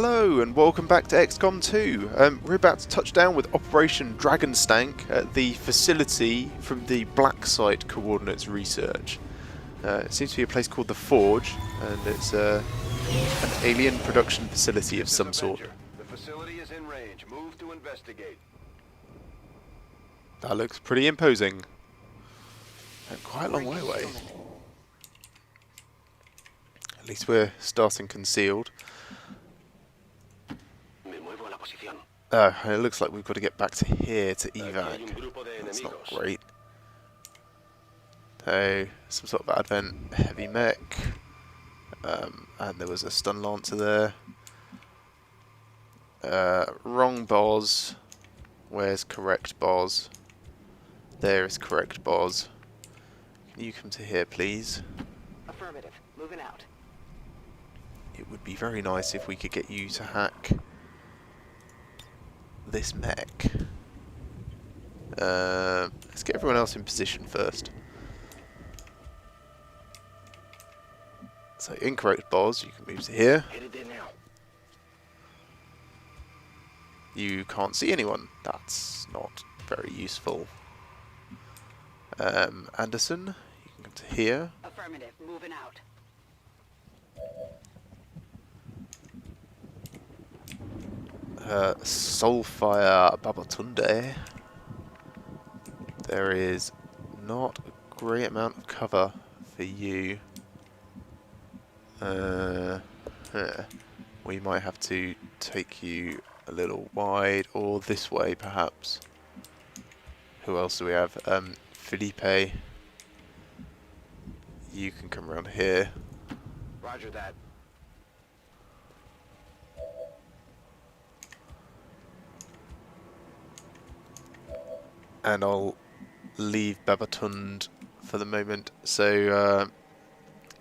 Hello and welcome back to XCom 2. We're about to touch down with Operation Dragon Stank at the facility from the blacksite coordinates research. It seems to be a place called the Forge, and it's an alien production facility of some sort. The facility is in range. Move to investigate. That looks pretty imposing. And quite a long way away. At least we're starting concealed. It looks like we've got to get back to here to evac. That's not great. So, some sort of advent heavy mech. And there was a stun lancer there. Wrong boss. Where's correct boss? There is correct boss. Can you come to here, please? Affirmative. Moving out. It would be very nice if we could get you to hack this mech. Let's get everyone else in position first. So, incorrect boss, you can move to here. You can't see anyone. That's not very useful. Anderson, you can come to here. Affirmative. Moving out. Soulfire Babatunde. There is not a great amount of cover for you. We might have to take you a little wide, or this way perhaps. Who else do we have? Felipe. You can come around here. Roger that. And I'll leave Babatund for the moment. So,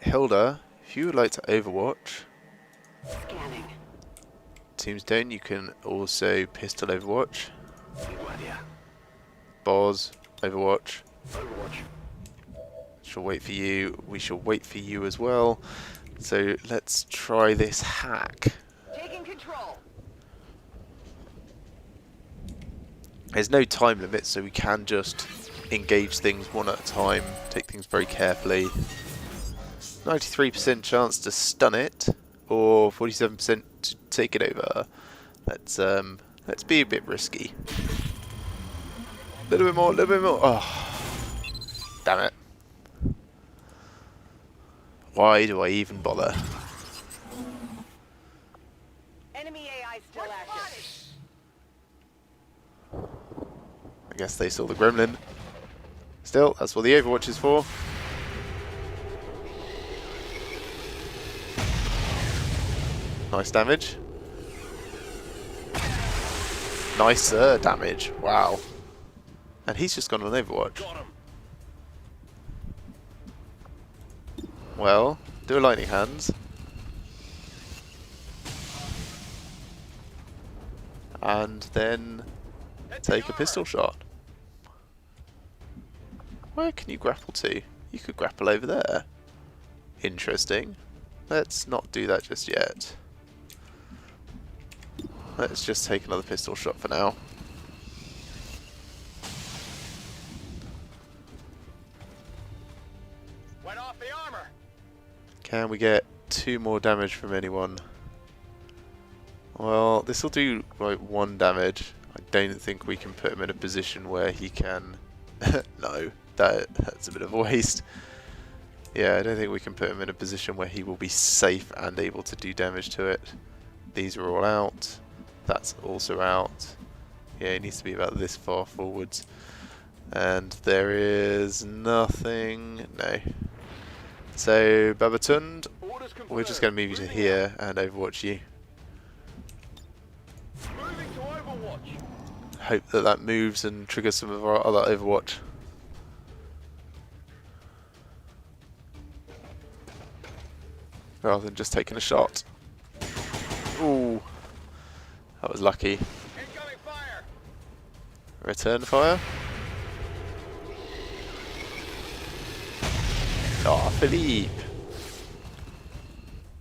Hilda, if you would like to overwatch, Scanning. Tombstone, you can also pistol overwatch. Boz, overwatch. Shall wait for you. We shall wait for you as well. So let's try this hack. Taking control. There's no time limit, so we can just engage things one at a time, take things very carefully. 93% chance to stun it, or 47% to take it over. Let's be a bit risky. A little bit more, a little bit more. Oh, damn it. Why do I even bother? Enemy AI still active. I guess they saw the gremlin. Still, that's what the Overwatch is for. Nice damage. Nicer damage. Wow. And he's just gone on Overwatch. Well, do a lightning hands. And then take a pistol shot. Where can you grapple to? You could grapple over there. Interesting. Let's not do that just yet. Let's just take another pistol shot for now. Went off the armor. Can we get 2 more damage from anyone? Well, this will do like 1 damage. I don't think we can put him in a position where he can... No, that's a bit of a waste. Yeah, I don't think we can put him in a position where he will be safe and able to do damage to it. These are all out. That's also out. Yeah, he needs to be about this far forwards. And there is nothing... No. So, Babatund, we're just going to move you to here and overwatch you. Moving to overwatch. Hope that that moves and triggers some of our other overwatch. Rather than just taking a shot. Ooh. That was lucky. Incoming fire. Return fire. Oh, Philippe.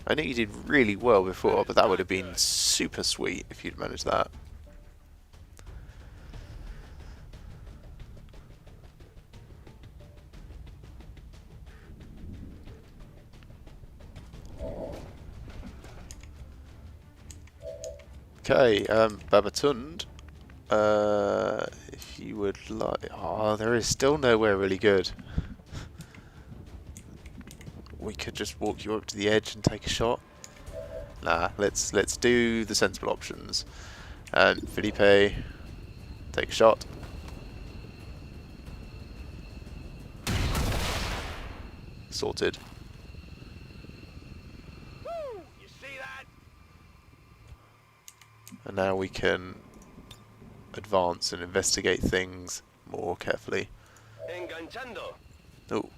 I know you did really well before, but that would have been super super sweet if you'd managed that. Okay, Babatund, if you would like... Oh, there is still nowhere really good. We could just walk you up to the edge and take a shot. Nah, let's do the sensible options. And Felipe, take a shot. Sorted. Woo! You see that? And now we can advance and investigate things more carefully. Enganchando. Oh,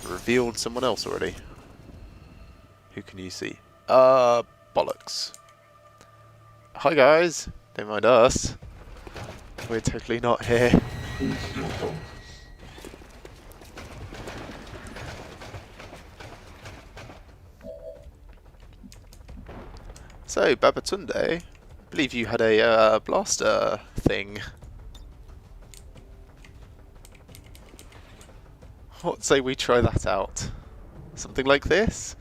revealed someone else already. Who can you see? Bollocks. Hi guys, don't mind us. We're totally not here. So, Babatunde, I believe you had a blaster thing. What say we try that out? Something like this?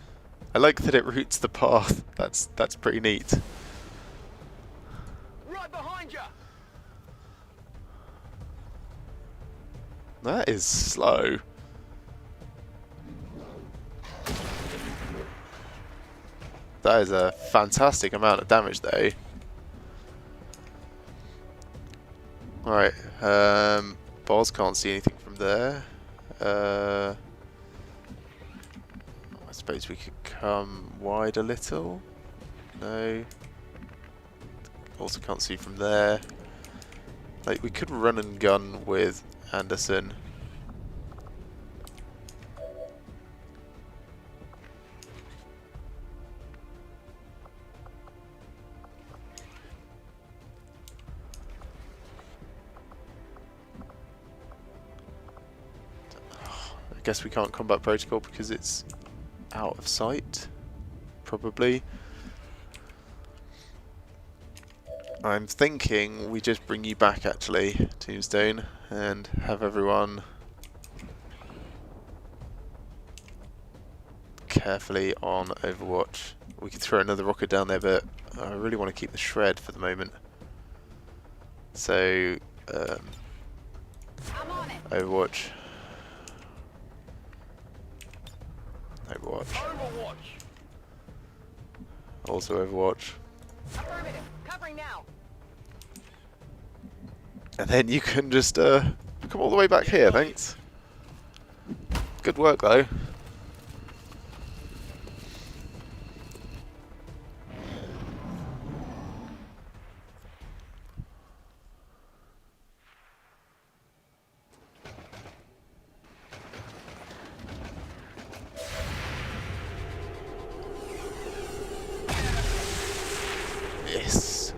I like that it routes the path. That's pretty neat. Right behind you. That is slow. That is a fantastic amount of damage though. Alright, Boz can't see anything from there. I suppose we could come wide a little. No. Also can't see from there. Like, we could run and gun with Anderson. I guess we can't combat protocol because it's out of sight, probably. I'm thinking we just bring you back actually, Tombstone, and have everyone carefully on Overwatch. We could throw another rocket down there, but I really want to keep the shred for the moment. So, I'm on it. Overwatch. Overwatch. Overwatch. Also Overwatch. Affirmative. Covering now. And then you can just come all the way back here, thanks. Good work though. Yes.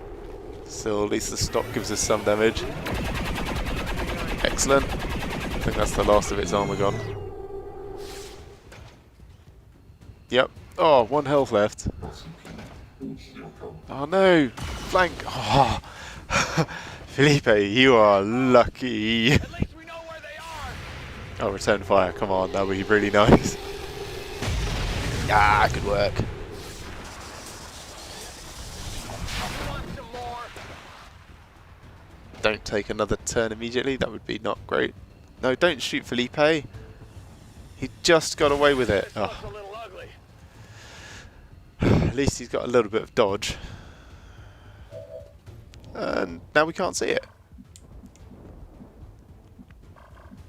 So at least the stock gives us some damage. Excellent. I think that's the last of its armor gone. Yep. Oh, 1 health left. Oh no! Flank! Oh. Felipe, you are lucky. At least we know where they are. Oh, return fire. Come on, that would be really nice. Ah, good work. Want some more? Don't take another turn immediately. That would be not great. No, don't shoot Felipe. He just got away with it. This looks Oh. a little ugly. At least he's got a little bit of dodge. And now we can't see it.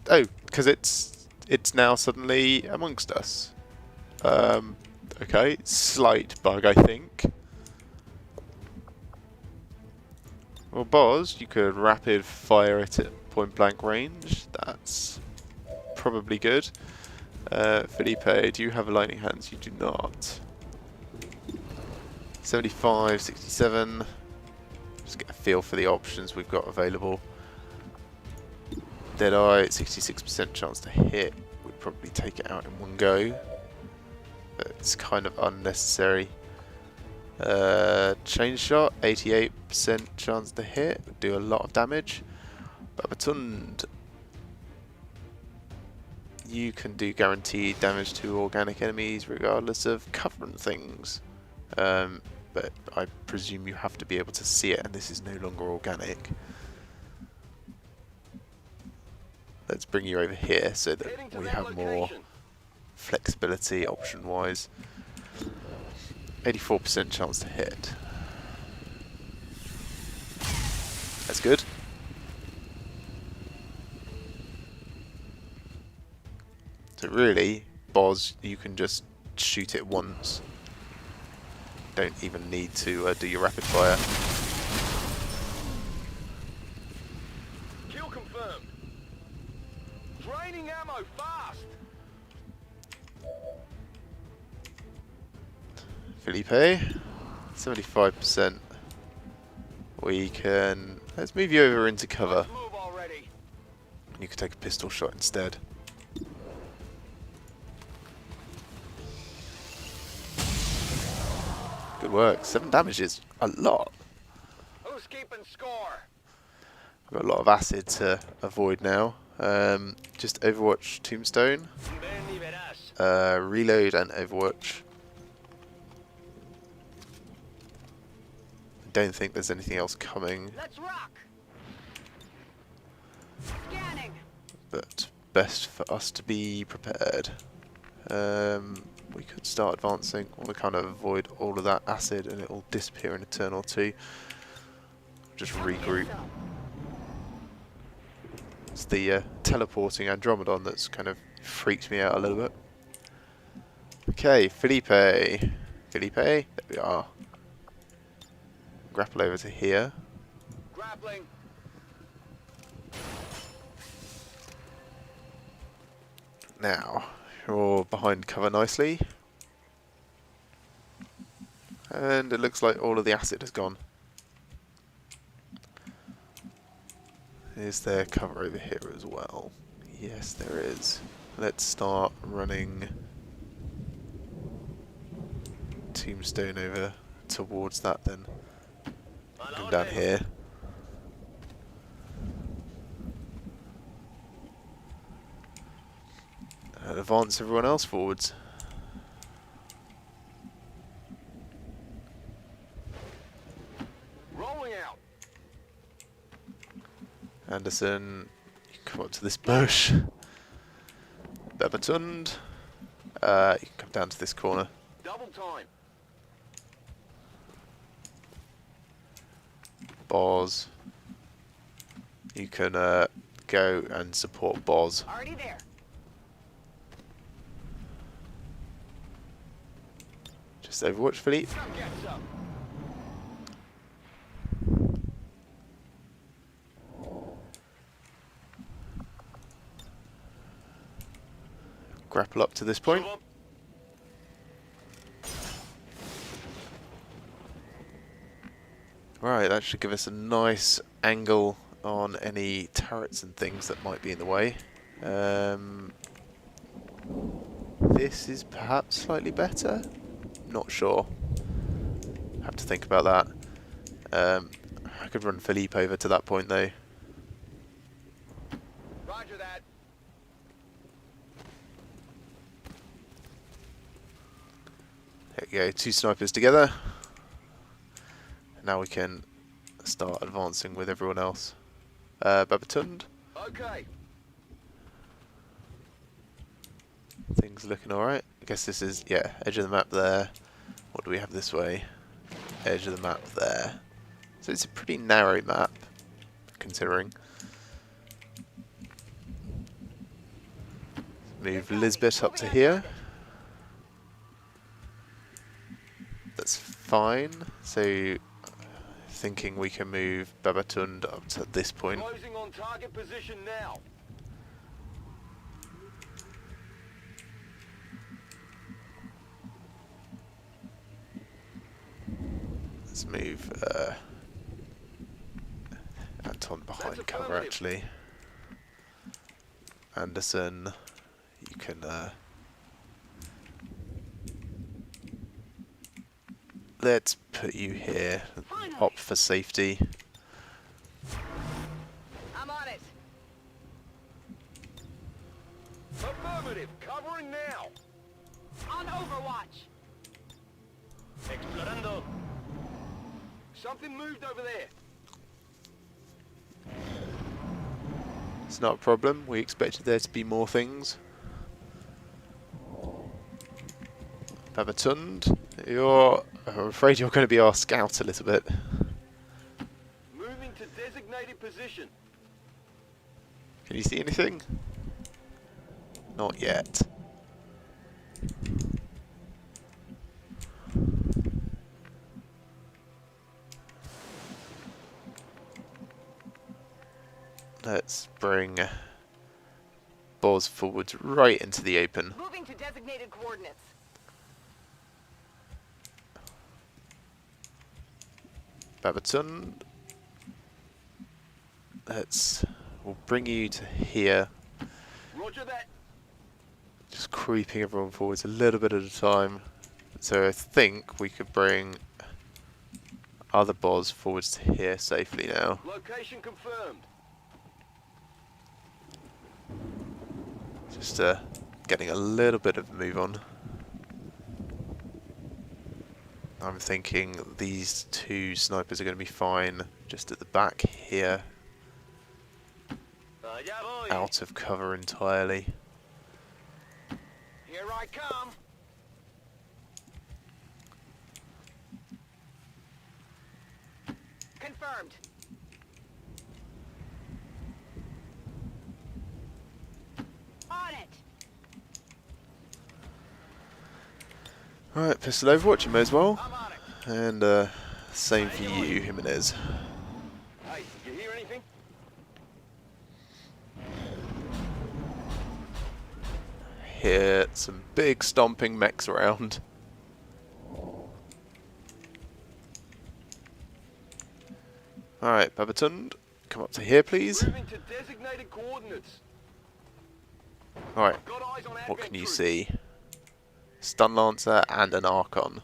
Oh, because it's now suddenly amongst us. Okay, slight bug, I think. Well, Boz, you could rapid fire it at point blank range. That's probably good. Felipe, do you have lightning hands? You do not. 75, 67. Just get a feel for the options we've got available. Deadeye, 66% chance to hit. We'd probably take it out in one go. But it's kind of unnecessary. Chain shot, 88% chance to hit, would do a lot of damage. Babatund, you can do guaranteed damage to organic enemies regardless of cover and things. But I presume you have to be able to see it, and this is no longer organic. Let's bring you over here so that we have more flexibility option-wise. 84% chance to hit. That's good. So really, Boz, you can just shoot it once. Don't even need to do your rapid fire. Kill confirmed. Draining ammo fast. Felipe, 75%. We can... Let's move you over into cover. Let's move already. You can take a pistol shot instead. Good work. 7 damage is a lot. Who's keeping score? I've got a lot of acid to avoid now. Just Overwatch Tombstone. Ven y verás. Reload and Overwatch. I don't think there's anything else coming, Let's rock. Scanning. but best for us to be prepared. We could start advancing. I want to kind of avoid all of that acid and it will disappear in a turn or two. Just regroup. It's the teleporting Andromedon that's kind of freaked me out a little bit. Okay, Felipe. Felipe, there we are. Grapple over to here. Grappling. Now, you're behind cover nicely. And it looks like all of the acid has gone. Is there cover over here as well? Yes, there is. Let's start running Tombstone over towards that then. Come down here. And advance everyone else forwards. Rolling out. Anderson, you can come up to this bush. Babatund, you can come down to this corner. Double time. Boz, you can go and support Boz. Already there. Just Overwatch, Philippe. Come get some. Grapple up to this point. Shove 'em. Right, that should give us a nice angle on any turrets and things that might be in the way. This is perhaps slightly better. Not sure. Have to think about that. I could run Philippe over to that point though. Roger that. There we go, 2 snipers together. Now we can start advancing with everyone else. Babatund, Okay. things looking alright. I guess this is, yeah, edge of the map there. What do we have this way? Edge of the map there. So it's a pretty narrow map, considering. Move Lisbeth up to here. That's fine. So, thinking we can move Babatund up to this point. Closing on target position now. Let's move Anton behind That's cover affirmative. actually. Anderson, you can let's put you here. Opt for safety. I'm on it. Affirmative. Covering now. On Overwatch. Explorando. Something moved over there. It's not a problem. We expected there to be more things. Babatund, I'm afraid you're going to be our scout a little bit. Moving to designated position. Can you see anything? Not yet. Let's bring Boz forwards right into the open. Moving to designated coordinates. Babatund. We'll bring you to here. Roger that. Just creeping everyone forwards a little bit at a time. So I think we could bring other Boz forwards to here safely now. Location confirmed. Just getting a little bit of a move on. I'm thinking these two snipers are going to be fine just at the back here, out of cover entirely. Here I come. Confirmed. On it. Right, pistol overwatch, you may as well. I'm on it. And same for you, Jimenez. Hey, you hear anything? Hear some big stomping mechs around. Alright, Babatund, come up to here please. Moving to designated coordinates. Alright, Got eyes on what can you troops. see? Stun Lancer and an Archon.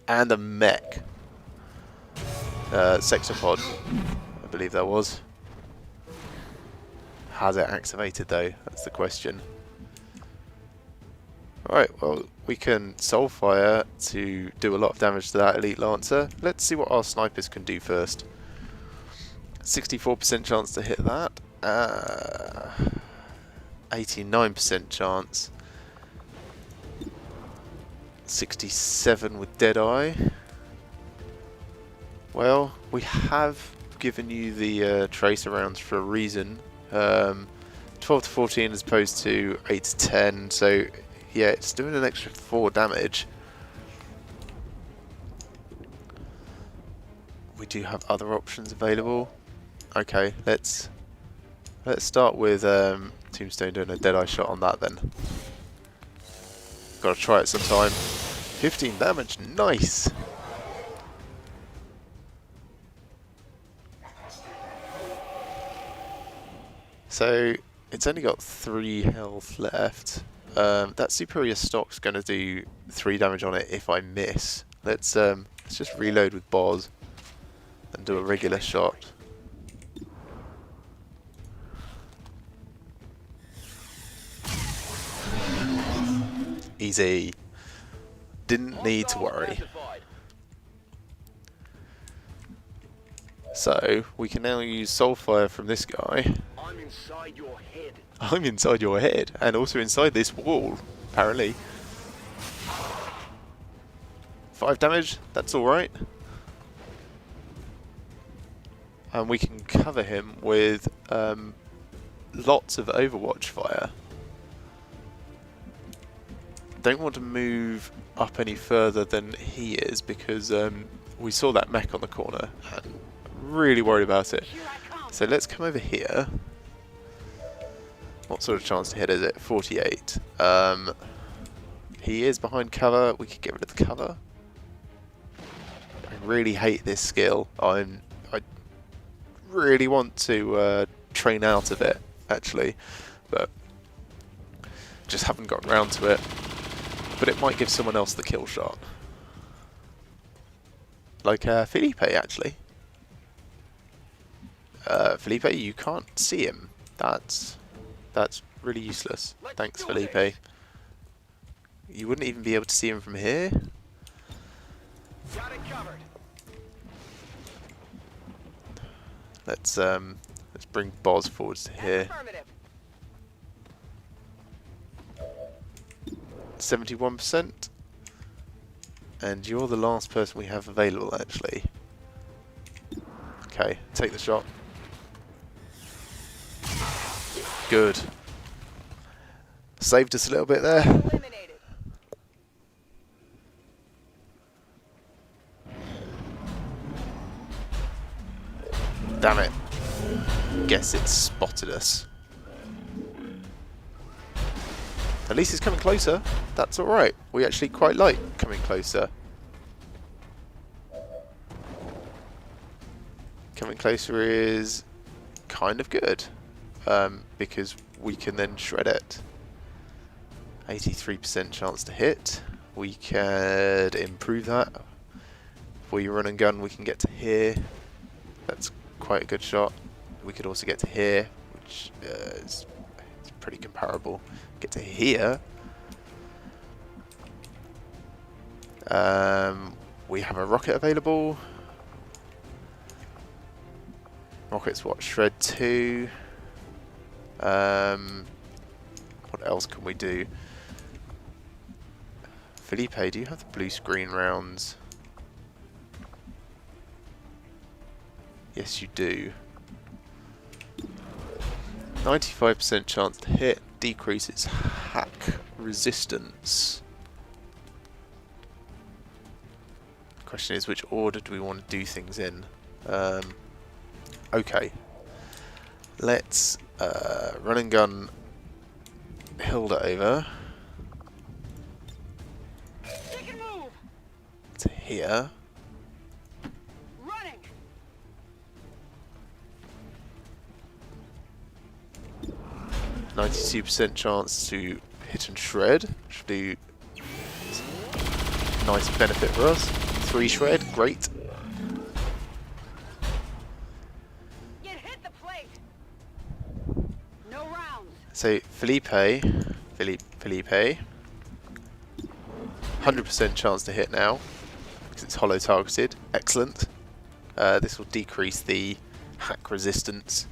And a mech. Sexopod, I believe that was. Has it activated though? That's the question. Alright, well, we can soul fire to do a lot of damage to that Elite Lancer. Let's see what our snipers can do first. 64% chance to hit that. 89% chance. 67 with Deadeye. Well, we have given you the tracer rounds for a reason. 12 to 14 as opposed to 8 to 10, so yeah, it's doing an extra 4 damage. We do have other options available. Okay, let's start with Tombstone doing a Deadeye shot on that then. Gotta try it sometime. 15 damage, nice! So, it's only got 3 health left. That superior stock's gonna do 3 damage on it if I miss. Let's just reload with Boz and do a regular shot. Easy. Didn't need to worry. So, we can now use Soulfire from this guy. I'm inside your head. I'm inside your head, and also inside this wall, apparently. 5 damage, that's alright. And we can cover him with lots of Overwatch fire. Don't want to move up any further than he is because we saw that mech on the corner and I'm really worried about it. So let's come over here. What sort of chance to hit is it? 48. He is behind cover. We could get rid of the cover. I really hate this skill. I really want to train out of it, actually, but just haven't gotten around to it. But it might give someone else the kill shot. like Felipe actually. Felipe, you can't see him. That's really useless. Thanks, Felipe. You wouldn't even be able to see him from here. Got it covered. Let's bring Boz forwards to here. Affirmative. 71%. And you're the last person we have available, actually. Okay, take the shot. Good. Saved us a little bit there. Eliminated. Damn it. Guess it spotted us. At least it's coming closer. That's alright. We actually quite like coming closer. Coming closer is kind of good. Because we can then shred it. 83% chance to hit. We could improve that. Before you run and gun, we can get to here. That's quite a good shot. We could also get to here, which is pretty comparable. Get to here. We have a rocket available. Rocket's what? Shred 2. What else can we do? Felipe, do you have the blue screen rounds? Yes, you do. 95% chance to hit, decreases hack resistance. Question is, which order do we want to do things in? Okay. Let's run and gun Hilda over Take and move. to here. Running. 92% chance to hit and shred. Should do nice benefit for us. 3 shred, great. Get hit the plate. No rounds. So Felipe, 100% chance to hit now because it's hollow targeted. Excellent. This will decrease the hack resistance.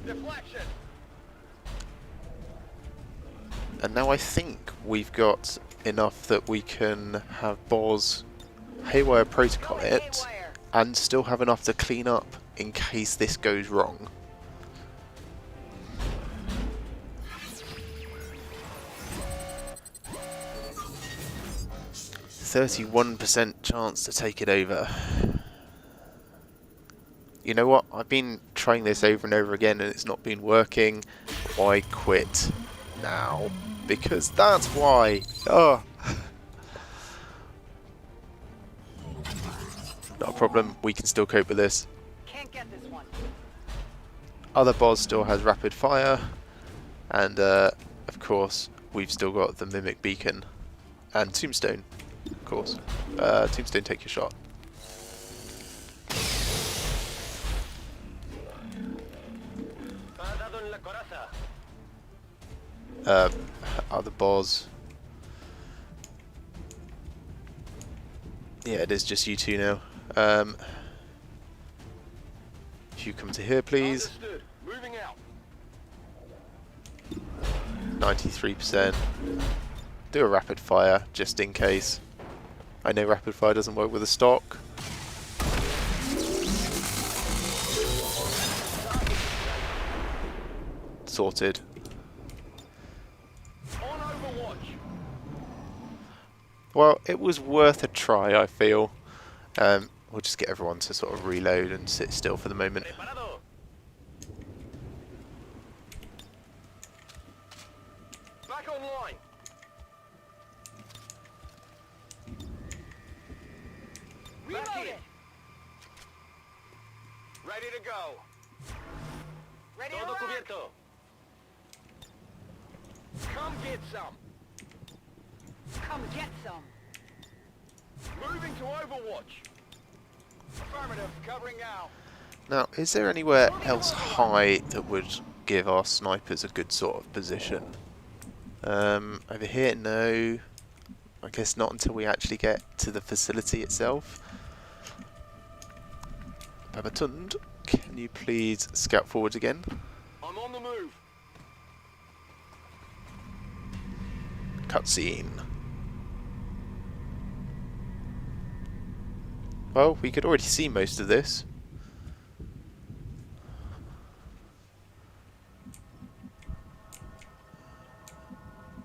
Deflection. And now I think we've got enough that we can have Boz haywire protocol Going it haywire. and still have enough to clean up in case this goes wrong. %31% chance to take it over. You know what? I've been trying this over and over again and it's not been working. Why quit now? Because that's why. Oh. Not a problem. We can still cope with this. Can't get this one. Other boss still has rapid fire. And of course, we've still got the mimic beacon. And tombstone, of course. Tombstone, take your shot. Other boss. Yeah, it is just you two now. If you come to here, please. Understood. Moving out. 93%. Do a rapid fire, just in case. I know rapid fire doesn't work with a stock. Sorted. On Overwatch. Well, it was worth a try, I feel. We'll just get everyone to sort of reload and sit still for the moment. Preparado. Back online. Back in. Reloaded. Ready to go. Ready to Todo rock. cubierto. Come get some. Come get some. Moving to Overwatch. Affirmative, covering now. Now, is there anywhere else high that would give our snipers a good sort of position? Over here, no. I guess not until we actually get to the facility itself. Babatund, can you please scout forwards again? I'm on the move. Cutscene. Well, we could already see most of this.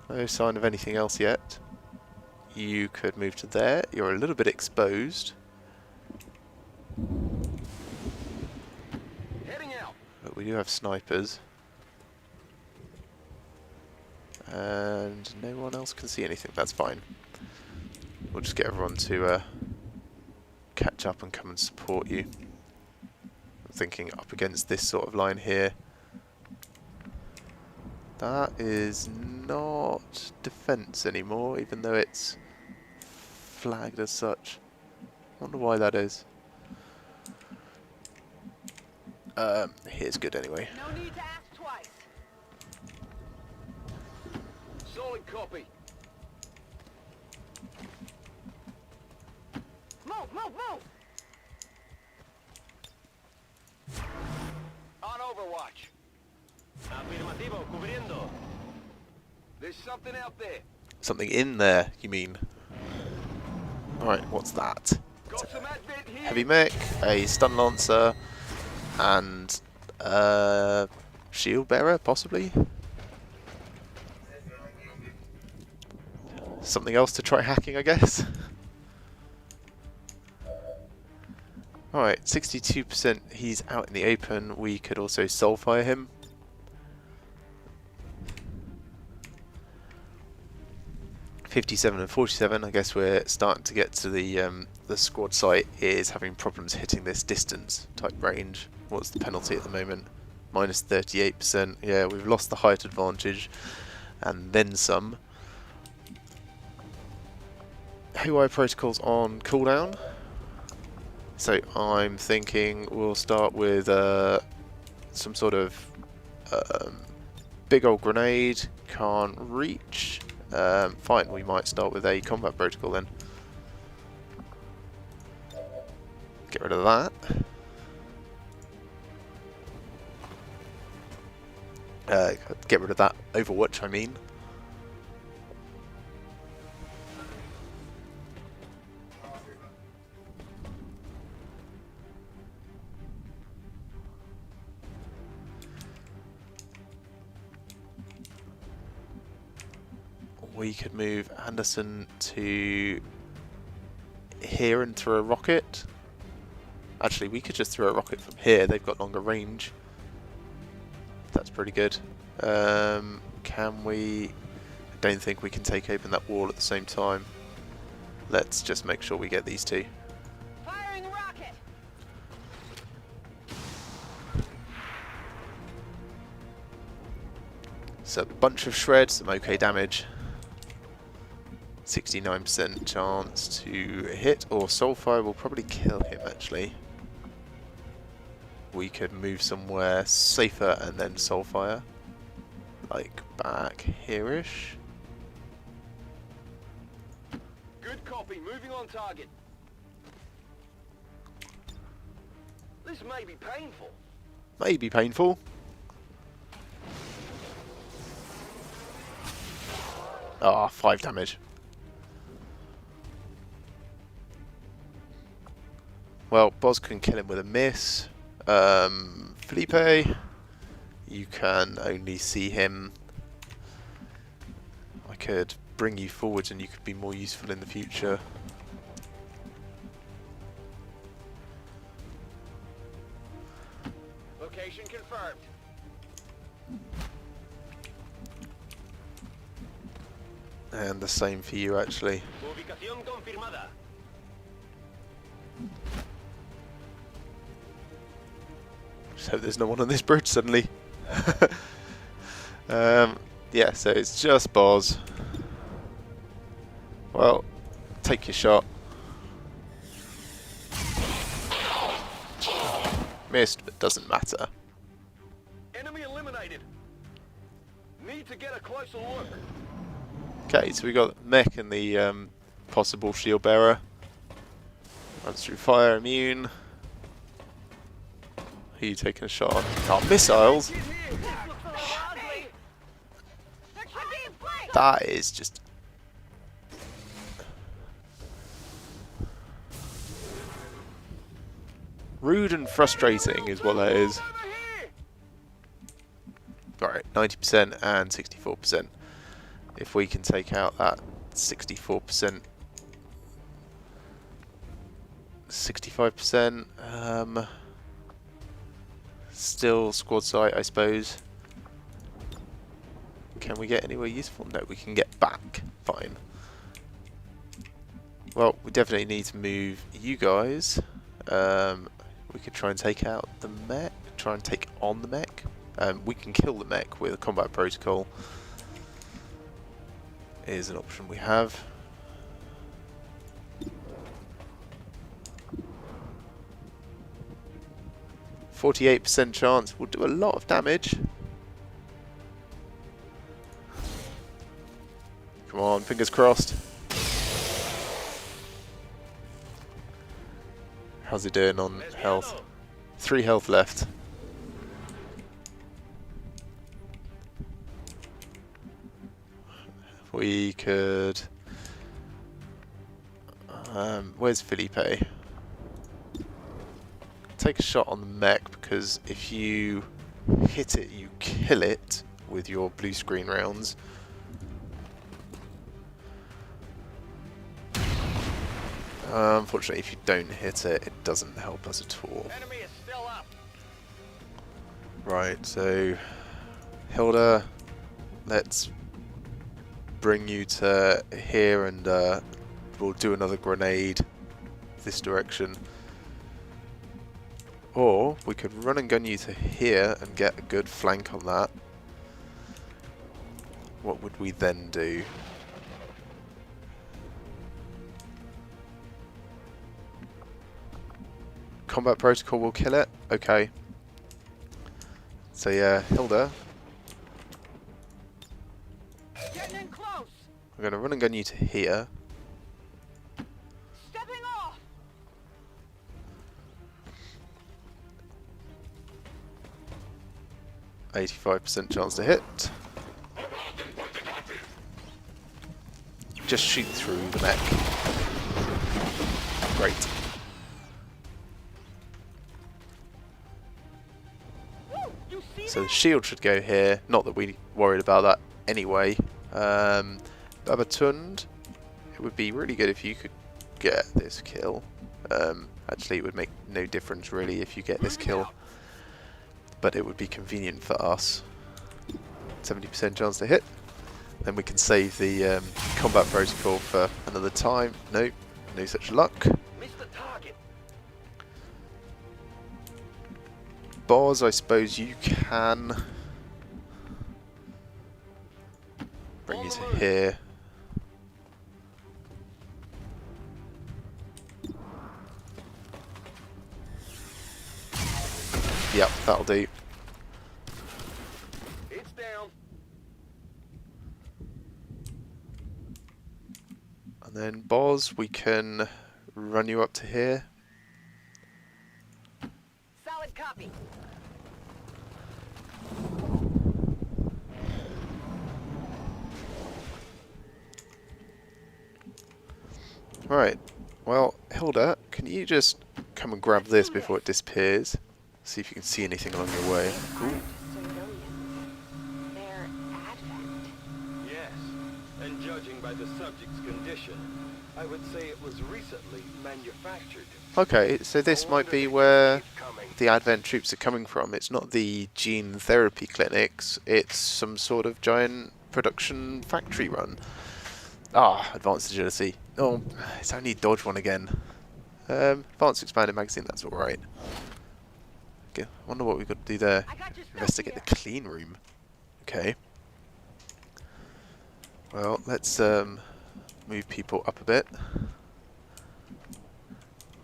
No sign of anything else yet. You could move to there. You're a little bit exposed. Heading out. But we do have snipers. And no one else can see anything. That's fine. We'll just get everyone to catch up and come and support you. I'm thinking up against this sort of line here. That is not defense anymore, even though it's flagged as such. Wonder why that is. Here's good anyway. No need to ask twice. Solid copy. Move, move, move! On Overwatch. Afirmativo, cubriendo. There's something out there. Something in there, you mean? Alright, what's that? Got some advent here. Heavy mech, a stun lancer, and shield bearer, possibly? Something else to try hacking, I guess? Alright, 62%, he's out in the open. We could also soul fire him. .57 and 47. I guess we're starting to get to the squad site is having problems hitting this distance type range. What's the penalty at the moment? Minus 38%. Yeah, we've lost the height advantage and then some. Haywire protocols on cooldown. So I'm thinking we'll start with some sort of big old grenade. Can't reach. Fine, we might start with a combat protocol then. Get rid of that. Get rid of that Overwatch, I mean. We could move Anderson to here and throw a rocket. Actually, we could just throw a rocket from here. They've got longer range. That's pretty good. Can we... I don't think we can take open that wall at the same time. Let's just make sure we get these two. Firing rocket! So a bunch of shreds, some okay damage. 69% chance to hit, or Soulfire will probably kill him actually. We could move somewhere safer and then Soulfire. Like back here-ish. Good copy. Moving on target. This may be painful. May be painful. Ah, 5 damage. Well, Boz can kill him with a miss. Felipe, you can only see him. I could bring you forwards and you could be more useful in the future. Location confirmed. And the same for you actually. Ubicación confirmada. Just hope there's no one on this bridge suddenly. Yeah, so it's just Boz. Well, take your shot. Missed, but doesn't matter. Enemy eliminated. Need to get a closer look. Okay, so we got mech and the possible shield bearer. Runs through fire, immune. Who are you taking a shot on? Oh, missiles! Get here. This looks a little ugly. I'm being flanked. That is just... rude and frustrating is what that is. Over here. Alright, 90% and 64%. If we can take out that 64%... 65%, still squad sight, I suppose. Can we get anywhere useful? No, we can get back. Fine. Well, we definitely need to move you guys. We could try and take out the mech, try and take on the mech. We can kill the mech with a combat protocol. Is an option we have. 48% chance will do a lot of damage. Come on, fingers crossed. How's he doing on health? 3 health left. We could... where's Felipe? Take a shot on the mech, because if you hit it, you kill it with your blue screen rounds. Unfortunately, if you don't hit it, it doesn't help us at all. Enemy is still up. Right, so Hilda, let's bring you to here, and we'll do another grenade this direction. Or we could run and gun you to here and get a good flank on that. What would we then do? Combat protocol will kill it? Okay. So yeah, Hilda, Getting in close. I'm going to run and gun you to here. Stepping off. 85% chance to hit. Just shoot through the mech. Great. Woo, you see So the that? shield should go here. Not that we worried about that anyway. Babatund, it would be really good if you could get this kill. Actually, it would make no difference really if you get this kill. But it would be convenient for us. 70% chance to hit. Then we can save the combat protocol for another time. Nope, no such luck. Missed the target. Boz, I suppose you can bring you to here. Yep, that'll do. It's down. And then Boz, we can run you up to here. Solid copy. Right. Well, Hilda, can you just come and grab this before it disappears? See if you can see anything along your way. Ooh. Their advent. Yes. And judging by the subject's condition, I would say it was recently manufactured. Okay, so this might be where the Advent troops are coming from. It's not the gene therapy clinics, it's some sort of giant production factory run. Ah, advanced agility. Oh, it's only dodge one again. Advanced expanded magazine, that's alright. Okay, wonder what we've got to do there. I got your stuff Investigate here. the clean room. Okay. Well, let's move people up a bit.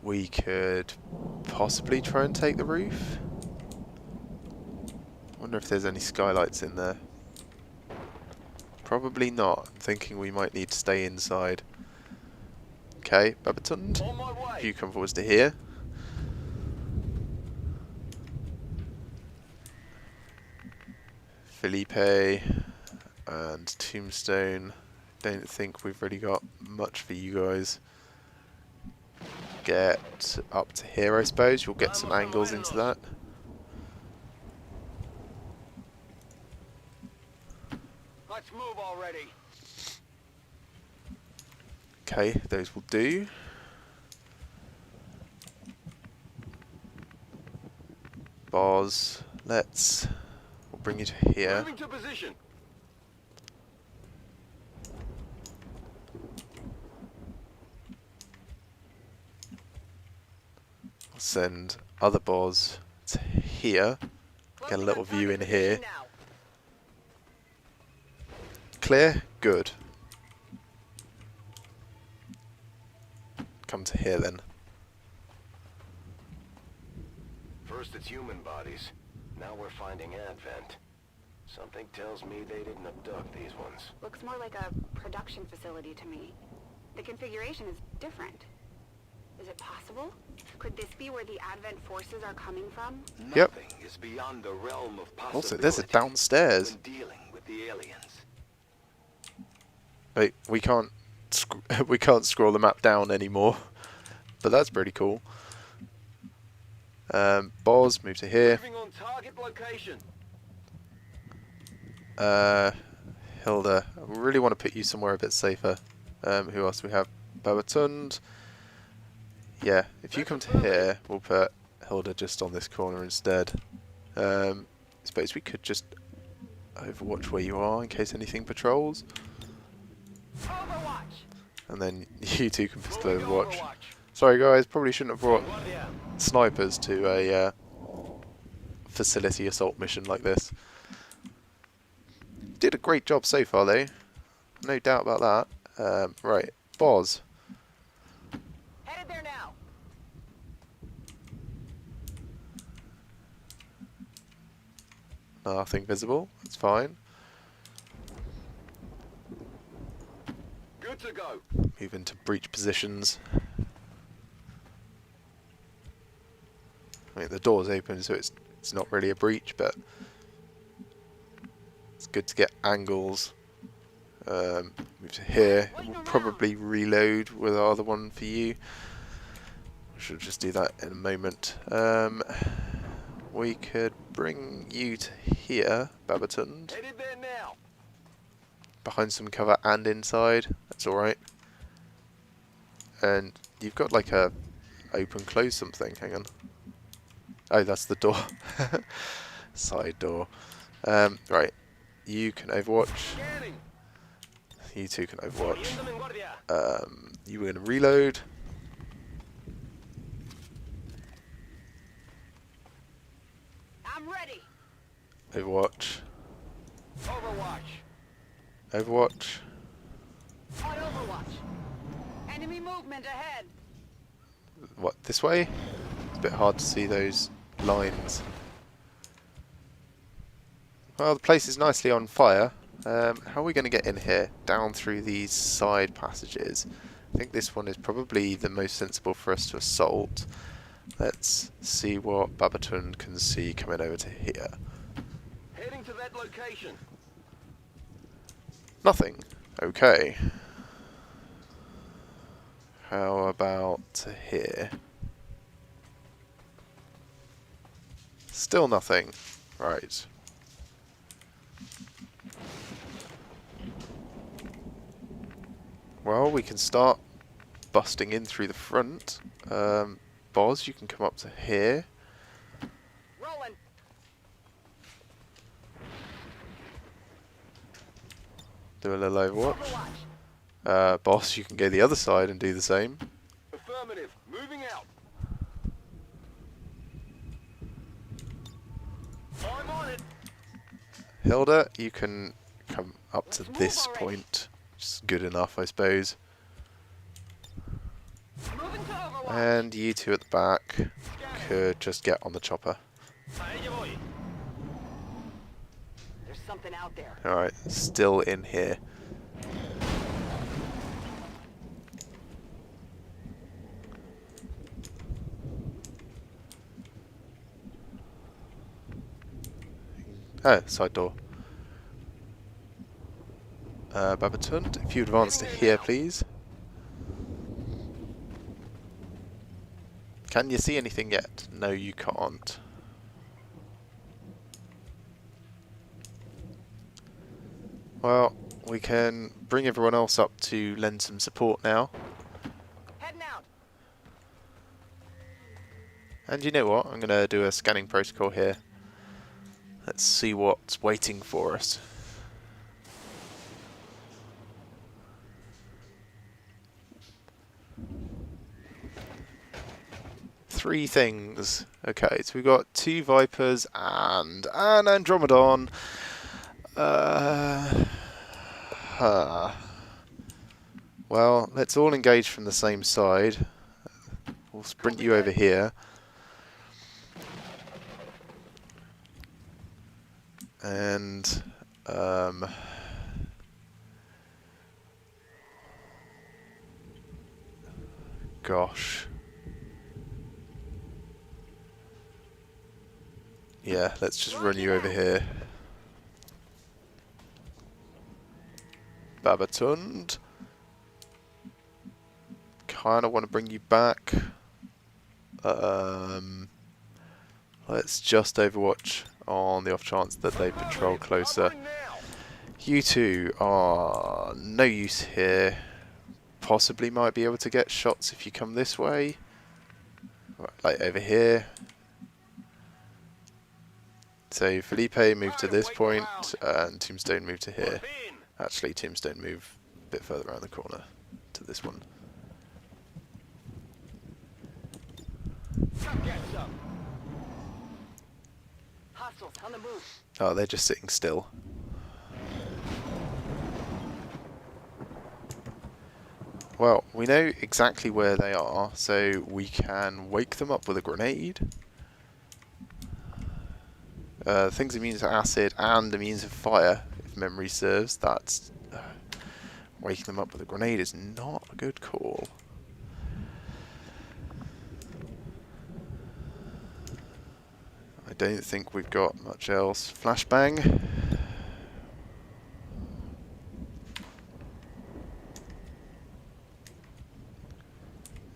We could possibly try and take the roof. Wonder if there's any skylights in there. Probably not. I'm thinking we might need to stay inside. Okay, Babatund, On my way. if you come forwards to here. Felipe and Tombstone. Don't think we've really got much for you guys. Get up to here, I suppose. You'll get some angles into that. Let's move already. Okay, those will do. Bars, we'll bring you to here. Moving to position. Send other bars to here. Get a little view in here. Clear? Good. Come to here then. First it's human bodies. Now we're finding Advent. Something tells me they didn't abduct these ones. Looks more like a production facility to me. The configuration is different. Is it possible? Could this be where the Advent forces are coming from? Yep. Nothing is beyond the realm of possibility. Also, there's a downstairs. when dealing with the aliens. Wait, we can't scroll the map down anymore, but that's pretty cool. Bars, move to here. Moving on target location. Hilda, I really want to put you somewhere a bit safer. Who else do we have? Babatund. Yeah, if you come to here, we'll put Hilda just on this corner instead. I suppose we could just overwatch where you are in case anything patrols. Overwatch! And then you two can pistol Moving overwatch. Overwatch. Sorry guys, probably shouldn't have brought Guardia. snipers to a facility assault mission like this. Did a great job so far though, no doubt about that. Right, Boz. Headed there now. Nothing visible, that's fine. Good to go. Move into breach positions. I mean, the door's open, so it's not really a breach, but it's good to get angles. Move to here. And we'll probably reload with our other one for you. We should just do that in a moment. We could bring you to here, Babatund. Headed there now. Behind some cover and inside. That's alright. And you've got like a open close something. Hang on. Oh, that's the door. Side door. Right. You can overwatch. Scanning. You two can overwatch. Poniéndome en guardia. You were going to reload. I'm ready. Overwatch. Overwatch. Overwatch. On Overwatch. Enemy movement ahead. What, this way? It's a bit hard to see those lines. Well, the place is nicely on fire. How are we going to get in here? Down through these side passages. I think this one is probably the most sensible for us to assault. Let's see what Babatun can see coming over to here. Heading to that location. Nothing. Okay. How about to here? Still nothing. Right. Well, we can start busting in through the front. Boz, you can come up to here. Rolling. Do a little overwatch. Overwatch. Boss, you can go the other side and do the same. Affirmative. Moving out. I'm on it. Hilda, you can come up to Let's move this already. point. Which is good enough, I suppose. And you two at the back could just get on the chopper. A ello voy. There's something out there. Alright, still in here. Oh, side door. Babatund, if you advance to here, please. Can you see anything yet? No, you can't. Well, we can bring everyone else up to lend some support now. Heading out. And you know what? I'm going to do a scanning protocol here. Let's see what's waiting for us. Three things. Okay, so we've got 2 Vipers and an Andromedon. Well, let's all engage from the same side. We'll sprint you over here. And gosh. Yeah, let's just run you over here. Babatund. Kinda want to bring you back. Let's just overwatch on the off chance that they patrol closer. You two are no use here. Possibly might be able to get shots if you come this way. Right, like over here. So Felipe move to this point and Tombstone move to here. Actually, Tombstone move a bit further around the corner to this one. Hostiles on the move. Oh, they're just sitting still. Well, we know exactly where they are, so we can wake them up with a grenade. Things immune to acid and immune to fire, if memory serves. That's waking them up with a grenade is not a good call. I don't think we've got much else. Flashbang.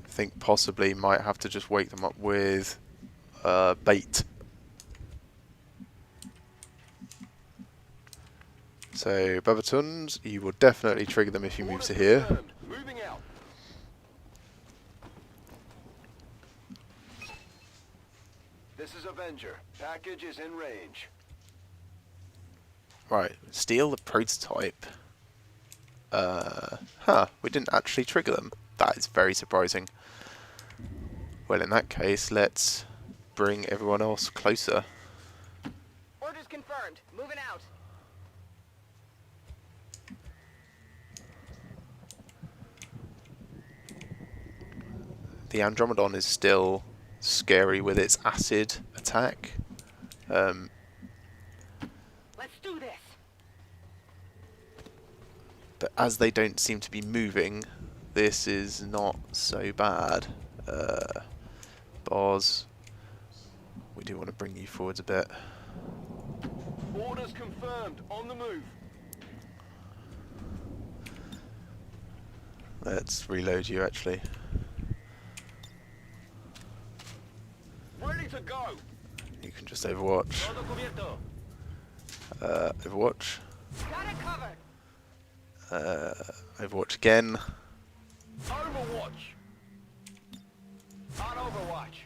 I think possibly might have to just wake them up with bait. So, Babatund, you will definitely trigger them if you move to here. Moving out. This is Avenger. Package is in range. Right, steal the prototype. We didn't actually trigger them. That is very surprising. Well, in that case, let's bring everyone else closer. Orders confirmed. Moving out. The Andromedon is still scary with its acid attack. Let's do this. But as they don't seem to be moving, this is not so bad. Boz, we do want to bring you forwards a bit. Orders confirmed. On the move. Let's reload you actually. Ready to go. You can just overwatch. Todo cubierto. Overwatch. Got it covered. Overwatch again. Overwatch. On Overwatch.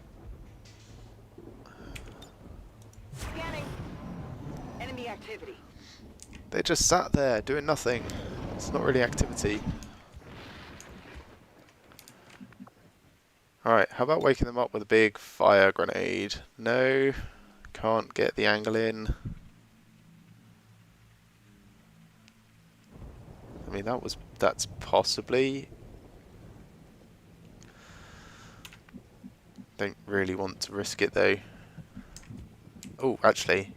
Scanning. Enemy activity. They just sat there doing nothing. It's not really activity. Alright, how about waking them up with a big fire grenade? No, can't get the angle in. I mean, that's possibly Don't really want to risk it though. Oh, actually,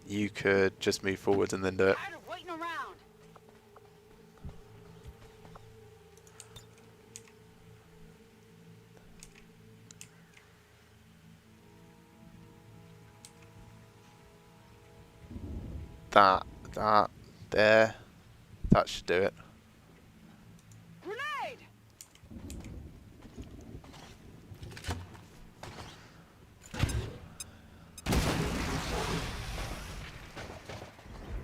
you could just move forward and then do it. Tired of waiting around. There. That should do it. Grenade!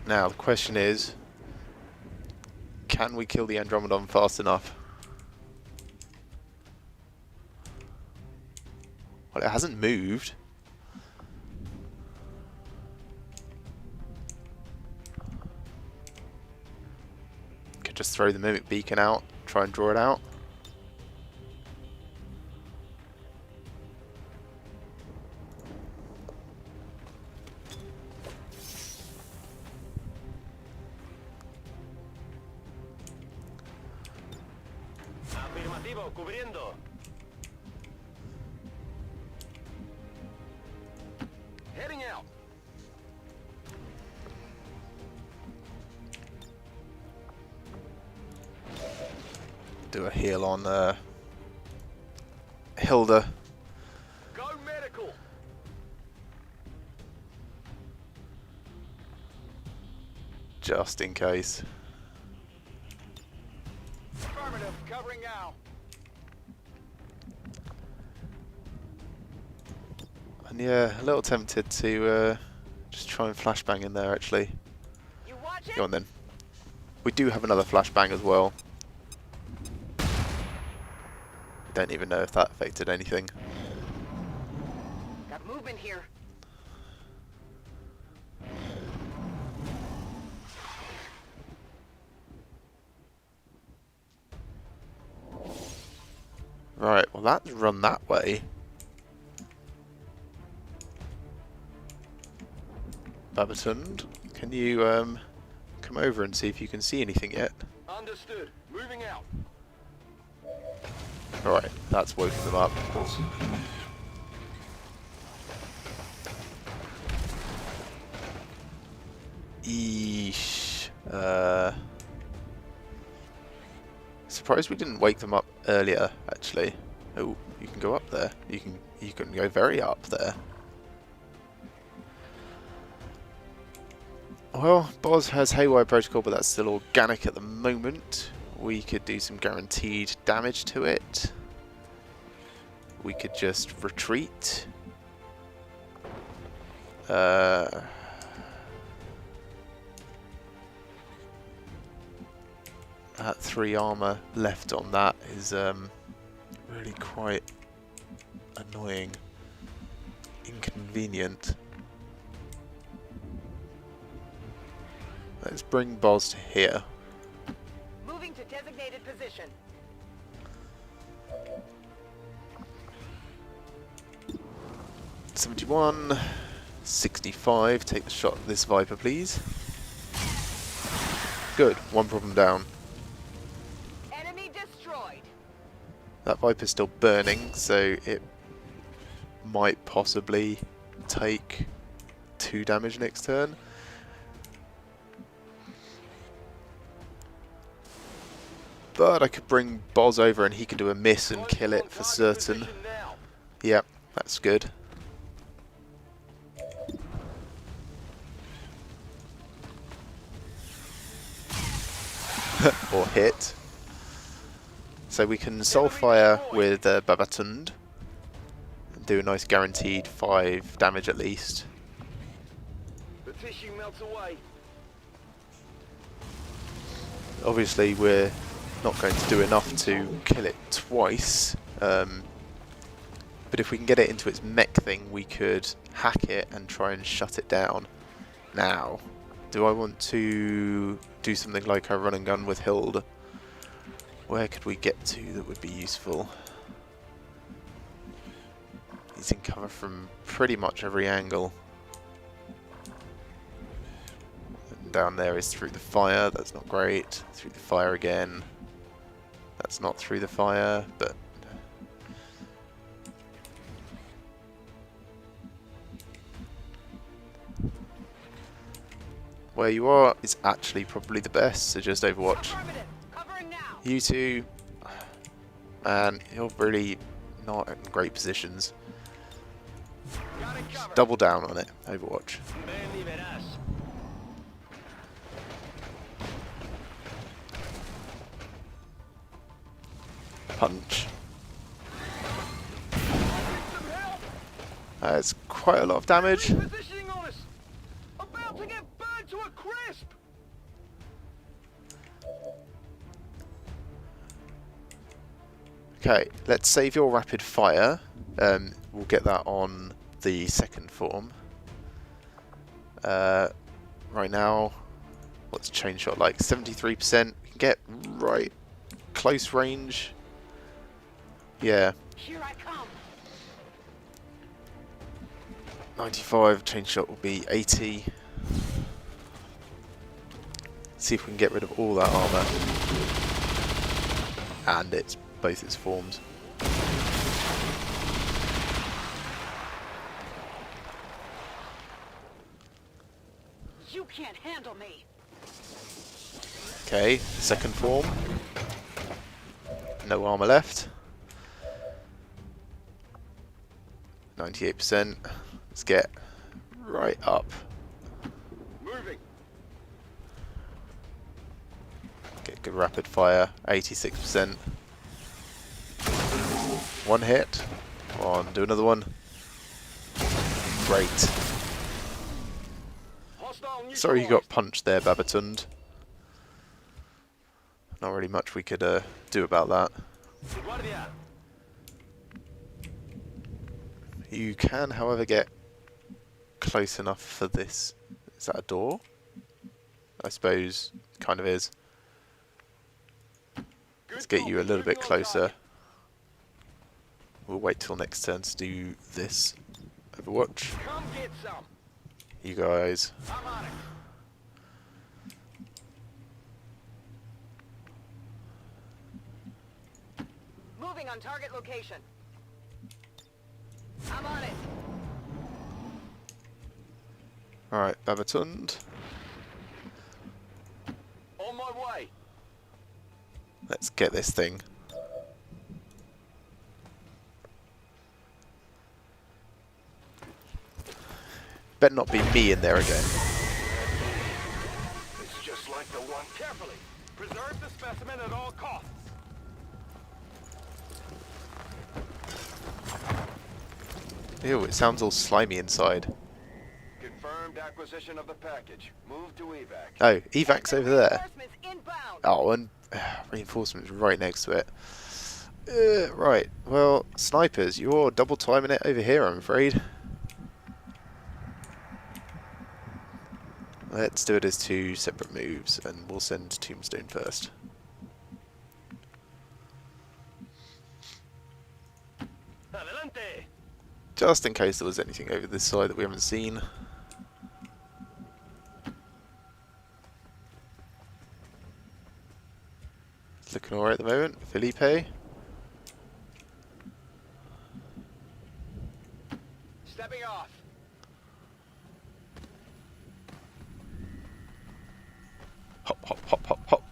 Now the question is, can we kill the Andromedon fast enough? Well, it hasn't moved. Could just throw the mimic beacon out, try and draw it out. Afirmativo, cubriendo. Heading out. Do a heal on Hilda. Go medical. Just in case. Affirmative. Covering now. And yeah, a little tempted to just try and flashbang in there actually. You watch it? Go on then. We do have another flashbang as well. Don't even know if that affected anything. Got movement here. Right, well that's run that way. Babatund, can you come over and see if you can see anything yet? Understood. Moving out. Alright, that's woken them up. Eesh. Surprised we didn't wake them up earlier, actually. Oh, you can go up there. You can go very up there. Well, Boz has Haywire Protocol, but that's still organic at the moment. We could do some guaranteed damage to it. We could just retreat. That 3 armor left on that is really quite annoying, inconvenient. Let's bring Boz to here. Moving to designated position. $71, 65. Take the shot at this Viper, please. Good, 1 problem down. Enemy destroyed. That Viper's still burning, so it might possibly take 2 damage next turn. But I could bring Boz over and he could do a miss and kill it for certain. Yep, that's good. Or hit. So we can Soulfire with Babatund and do a nice guaranteed 5 damage at least. The tissue melts away. Obviously we're not going to do enough to kill it twice, but if we can get it into its mech thing we could hack it and try and shut it down. Now, do I want to do something like a run and gun with Hilda? Where could we get to that would be useful? He's in cover from pretty much every angle. And down there is through the fire, that's not great. Through the fire again. That's not through the fire, but where you are is actually probably the best, so just overwatch. Affirmative. Covering now. You two, man, you're really not in great positions. Got it covered. Double down on it, overwatch. Ven y verás. Punch. That's quite a lot of damage. Repositioning on us. About to get burned to a crisp. Okay, let's save your rapid fire. We'll get that on the second form. Right now, what's chain shot like? 73%. We can get right close range. Yeah, Here I come. 95. Chain shot will be 80. See if we can get rid of all that armor and its both its forms. You can't handle me. Okay, second form. No armor left. 98%. Let's get right up. Moving. Get good rapid fire. 86%. One hit. Come on, do another one. Great. Hostile Sorry you got neutralized. punched there, Babatund. Not really much we could do about that. Guardia. You can, however, get close enough for this. Is that a door? I suppose it kind of is. Let's get you a little bit closer. We'll wait till next turn to do this. Overwatch. Come get some. You guys. I'm on it. Moving on target location. I'm on it. Alright, Babatund. On my way. Let's get this thing. Better not be me in there again. It's just like the one. Carefully. Preserve the specimen at all costs. Ew, it sounds all slimy inside. Confirmed acquisition of the package. Move to evac. Oh, evac's over there. Reinforcements inbound. Oh, and reinforcements right next to it. Right, well, snipers, you're double timing it over here, I'm afraid. Let's do it as two separate moves, and we'll send Tombstone first. Adelante. Just in case there was anything over this side that we haven't seen. It's looking alright at the moment. Felipe. Stepping off. Hop, hop, hop, hop, hop.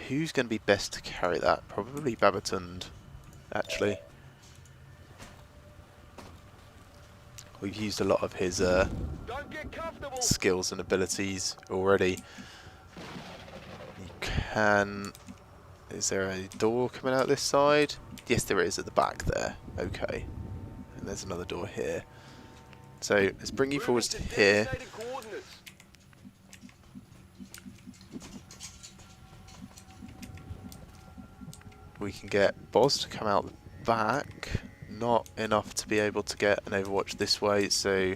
Who's going to be best to carry that? Probably Babatund, actually. We've used a lot of his Don't get comfortable. skills and abilities already. You can... Is there a door coming out this side? Yes, there is at the back there. Okay. And there's another door here. So let's bring you forwards to here. Designated coordinates. We can get Boz to come out the back. Not enough to be able to get an Overwatch this way, so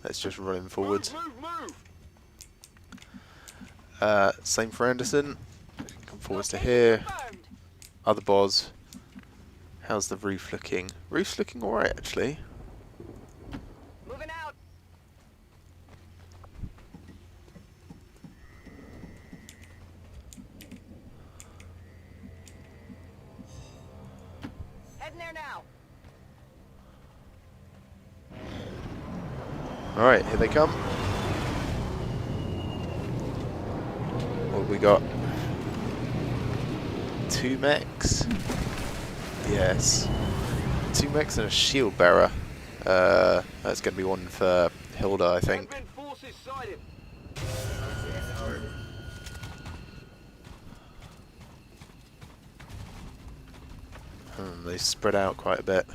let's just run him forwards. Move, move. Same for Anderson. Come forwards to here. Confirmed. Other Boz. How's the roof looking? Roof's looking alright, actually. Moving out. Heading there now. Alright, here they come. What have we got? 2 mechs? Yes. 2 mechs and a shield bearer. That's going to be one for Hilda, I think. Advent forces sighted. They spread out quite a bit.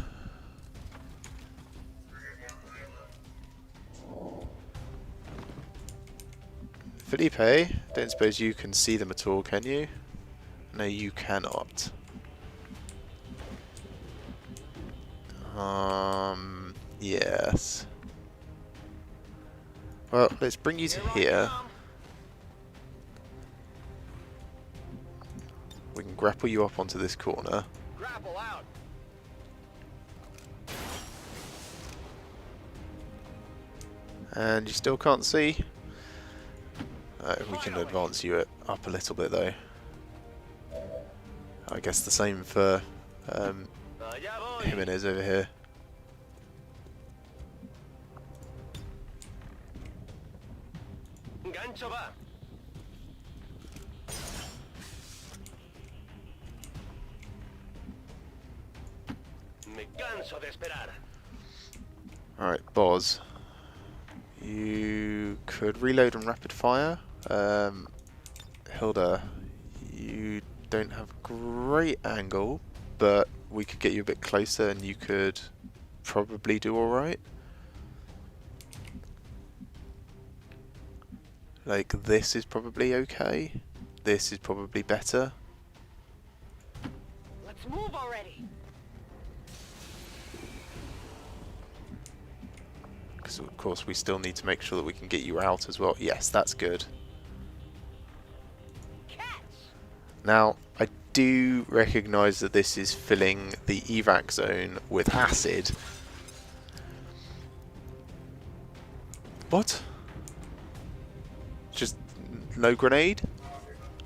Felipe, don't suppose you can see them at all, can you? No, you cannot. Yes. Well, let's bring you to here. We can grapple you up onto this corner. Grapple out. And you still can't see? We can advance you up a little bit though. I guess the same for Jimenez over here. Gancho va. Me canso de esperar. Alright, Boz. You could reload and rapid fire. Hilda, you don't have great angle, but we could get you a bit closer and you could probably do alright. Like, this is probably okay. This is probably better. Let's move already. Because of course we still need to make sure that we can get you out as well. Yes, that's good. Now, I do recognise that this is filling the evac zone with acid. What? Just no grenade?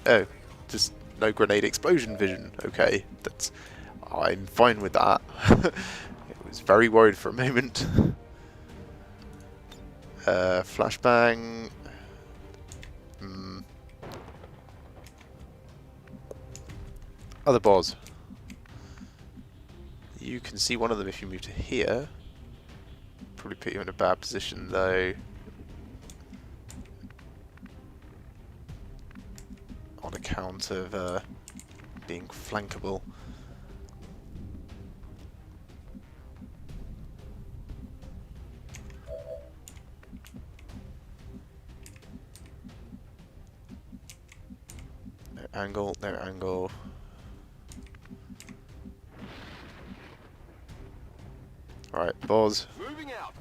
Oh, just no grenade explosion vision. Okay, I'm fine with that. I was very worried for a moment. Flashbang. Other boss. You can see one of them if you move to here. Probably put you in a bad position though. On account of being flankable. No angle, no angle. Alright, Boz. Moving out.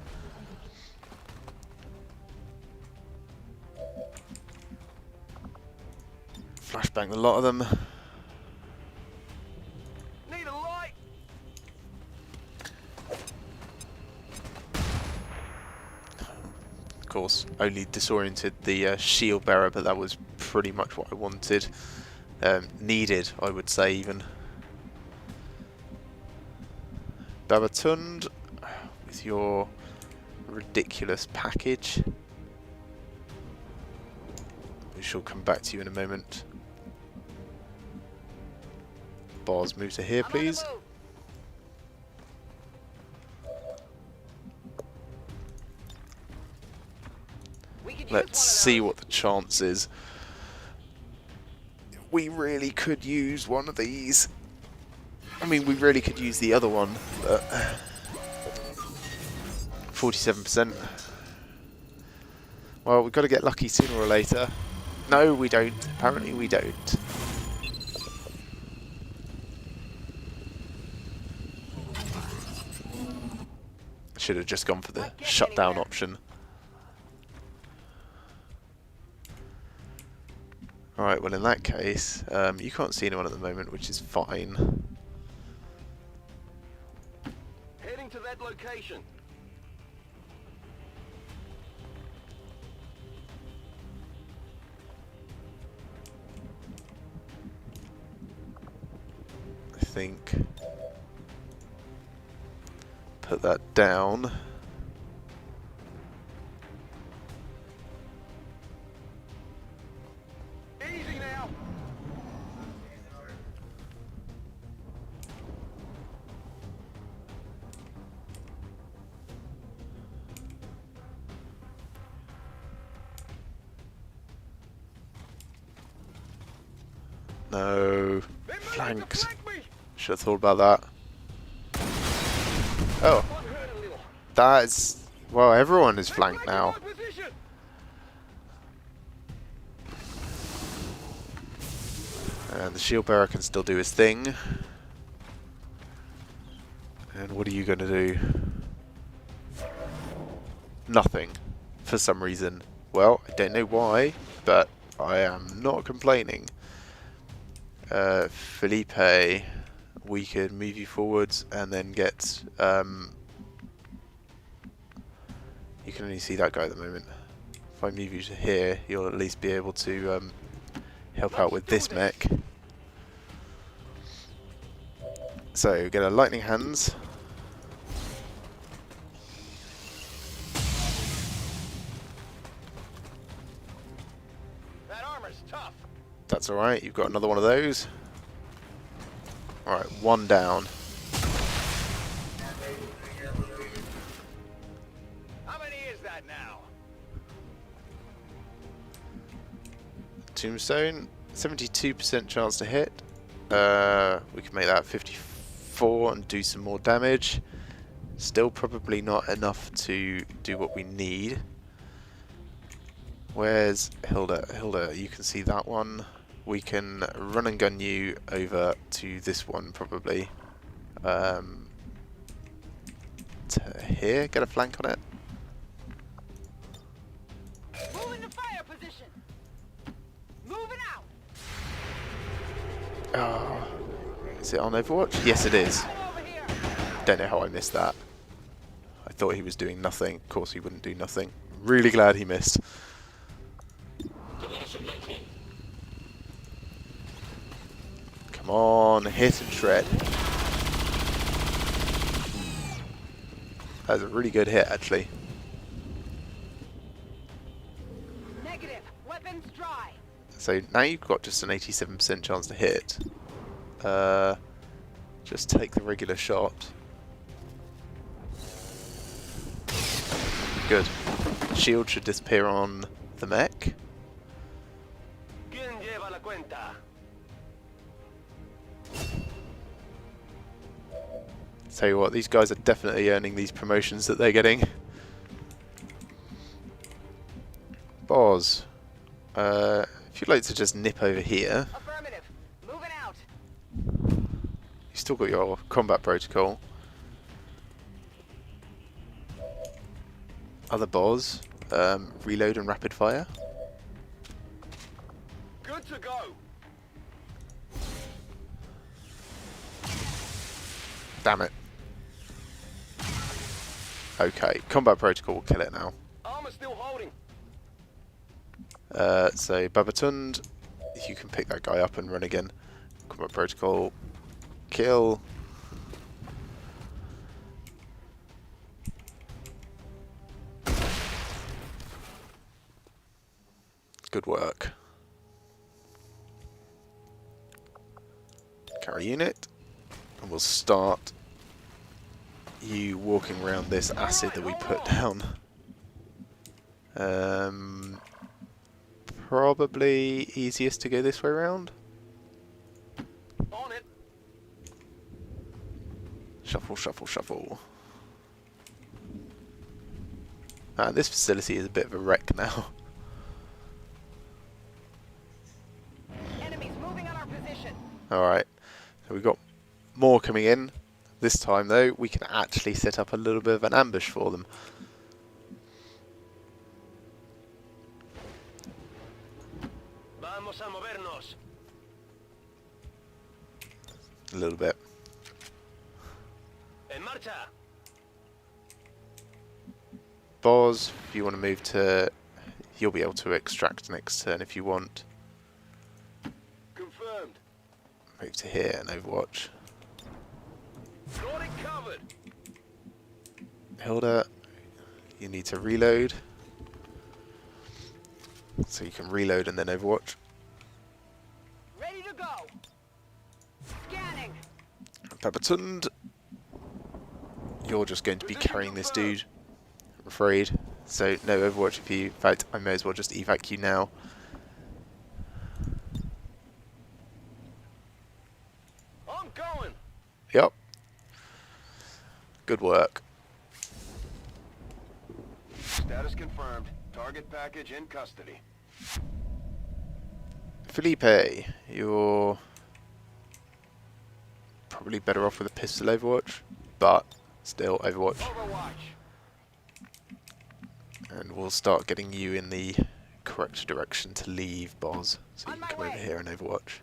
Flashbang a lot of them. Need a light. Of course, only disoriented the shield bearer, but that was pretty much what I wanted. Needed, I would say, even. Babatund, with your ridiculous package. We shall come back to you in a moment. Boz, move to here, please. Let's see what the chance is. We really could use one of these. I mean, we really could use the other one, but 47%. Well, we've got to get lucky sooner or later. No, we don't. Apparently we don't. Should have just gone for the shutdown option. Alright, well in that case, you can't see anyone at the moment, which is fine. Heading to that location. I think. Put that down. No. They're moving to Flanked. flank me. Should have thought about that. Oh, One hurt a little. that is... Well, everyone is They're flanked flanking now. my position. And the shield bearer can still do his thing. And what are you going to do? Nothing. For some reason. Well, I don't know why, but I am not complaining. Felipe, we could move you forwards and then get... you can only see that guy at the moment. If I move you to here, you'll at least be able to help out with this mech. So, get a lightning hands. That armor's tough. That's alright, you've got another one of those. Alright, one down. How many is that now? Tombstone, 72% chance to hit. We can make that 54 and do some more damage. Still probably not enough to do what we need. Where's Hilda? Hilda, you can see that one. We can run and gun you over to this one probably. To here, get a flank on it. Move into fire position. Moving out. Oh, is it on Overwatch? Yes, it is. Over here. Don't know how I missed that. I thought he was doing nothing. Of course he wouldn't do nothing. Really glad he missed. Come on, hit and shred. That was a really good hit, actually. Negative. Weapons dry. So now you've got just an 87% chance to hit. Just take the regular shot. Good. Shield should disappear on the mech. ¿Quién lleva la cuenta? Tell you what, these guys are definitely earning these promotions that they're getting. Boz, if you'd like to just nip over here, Affirmative. Moving out. you've still got your combat protocol. Other Boz, reload and rapid fire. Good to go. Damn it. Okay, combat protocol will kill it now. Armor still holding. So Babatund, you can pick that guy up and run again. Combat protocol, kill. Good work. Carry unit, and we'll start you walking around this acid that we put down. Probably easiest to go this way around. On it. Shuffle, shuffle, shuffle. This facility is a bit of a wreck now. Enemies moving on our position. Alright, so we've got more coming in. This time though, we can actually set up a little bit of an ambush for them. Vamos a movernos. A little bit. En marcha. Boz, if you want to move to... You'll be able to extract next turn if you want. Confirmed. Move to here and Overwatch. Got it covered. Hilda, you need to reload. So you can reload and then Overwatch. Ready to go. Scanning. Babatund, you're just going to be carrying this dude, I'm afraid. So no Overwatch for you. In fact, I may as well just evac you now. Yep. Good work. Status confirmed. Target package in custody. Felipe, you're probably better off with a pistol Overwatch, but still Overwatch. Overwatch. And we'll start getting you in the correct direction to leave, Boz, so you can come over here and Overwatch.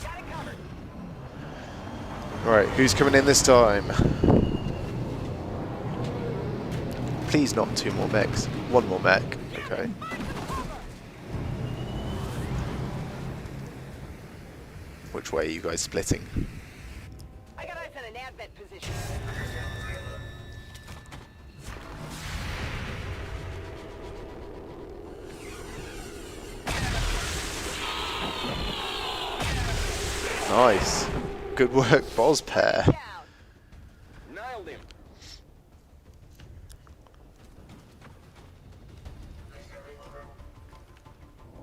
Got it covered. Right, who's coming in this time? Please not 2 more mechs. 1 more mech. Okay. Which way are you guys splitting? I got eyes on an advent position. Nice. Good work, Boz pair. Down. Nailed him.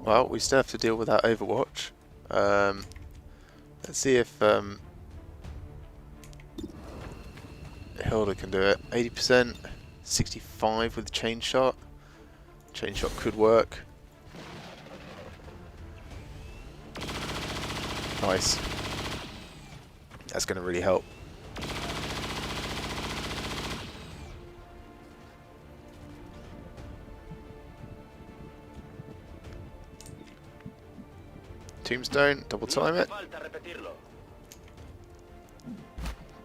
Well, we still have to deal with that Overwatch. Let's see if Hilda can do it. 80%, 65 with chain shot. Chain shot could work. Nice. That's going to really help. Tombstone, double time it.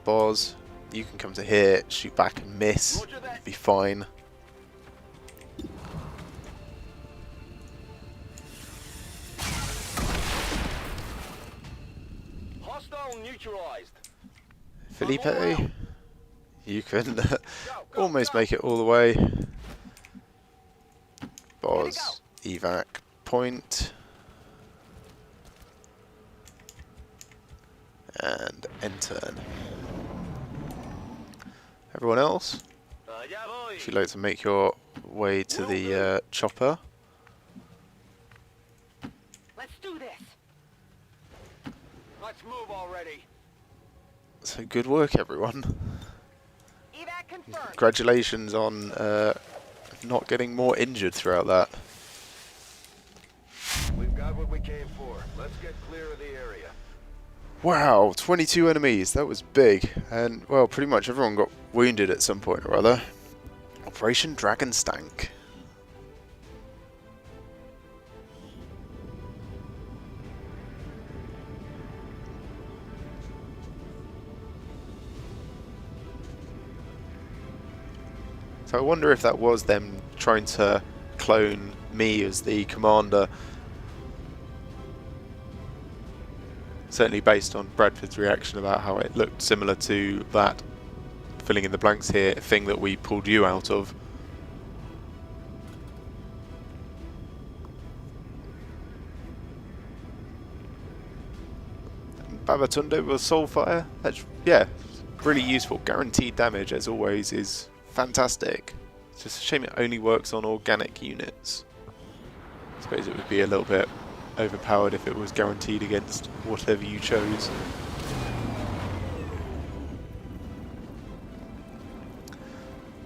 Boz, you can come to here, shoot back and miss. Be fine. Hostile neutralized. Felipe, you can almost make it all the way. Boz, evac point. And end turn. Everyone else, if you'd like to make your way to the chopper. Let's do this. Let's move already. So good work, everyone. Evac confirmed. Congratulations on not getting more injured throughout that. We've got what we came for. Let's get clear of the area. Wow, 22 enemies, that was big. And, well, pretty much everyone got wounded at some point or other. Operation Dragon Stank. So I wonder if that was them trying to clone me as the commander. Certainly based on Bradford's reaction about how it looked similar to that, filling in the blanks here, thing that we pulled you out of. Babatunde with Soulfire, that's, yeah, really useful. Guaranteed damage, as always, is fantastic. It's just a shame it only works on organic units. I suppose it would be a little bit overpowered if it was guaranteed against whatever you chose.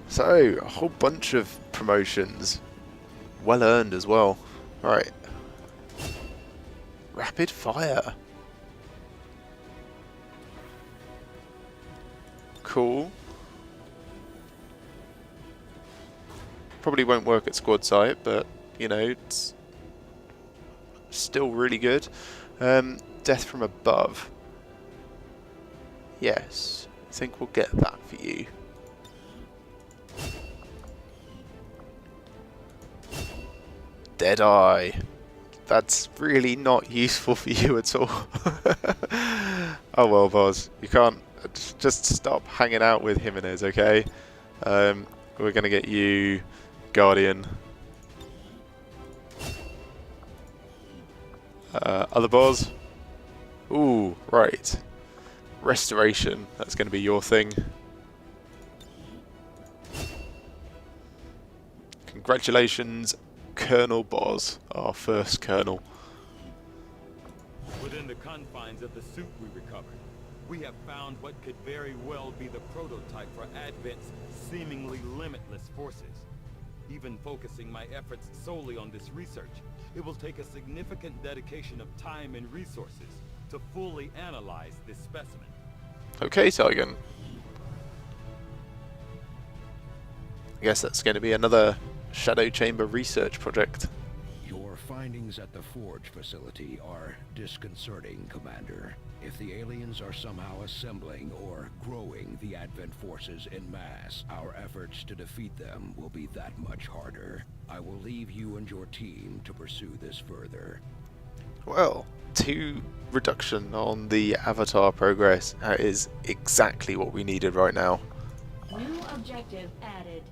So, a whole bunch of promotions. Well earned as well. Alright. Rapid fire. Cool. Probably won't work at squad site, but, you know, it's still really good. Death from above. Yes, I think we'll get that for you. Deadeye. That's really not useful for you at all. Oh well, Boz. You can't... Just stop hanging out with Jimenez, okay? We're going to get you Guardian. Other Boz? Ooh, right. Restoration. That's going to be your thing. Congratulations, Colonel Boz, our first Colonel. Within the confines of the suit we recovered. We have found what could very well be the prototype for Advent's seemingly limitless forces. Even focusing my efforts solely on this research, it will take a significant dedication of time and resources to fully analyze this specimen. Okay, Sargon. I guess that's going to be another Shadow Chamber research project. Your findings at the Forge facility are disconcerting, Commander. If the aliens are somehow assembling or growing the Advent forces en masse, our efforts to defeat them will be that much harder. I will leave you and your team to pursue this further. Well, 2 reduction on the Avatar progress. That is exactly what we needed right now. New objective added.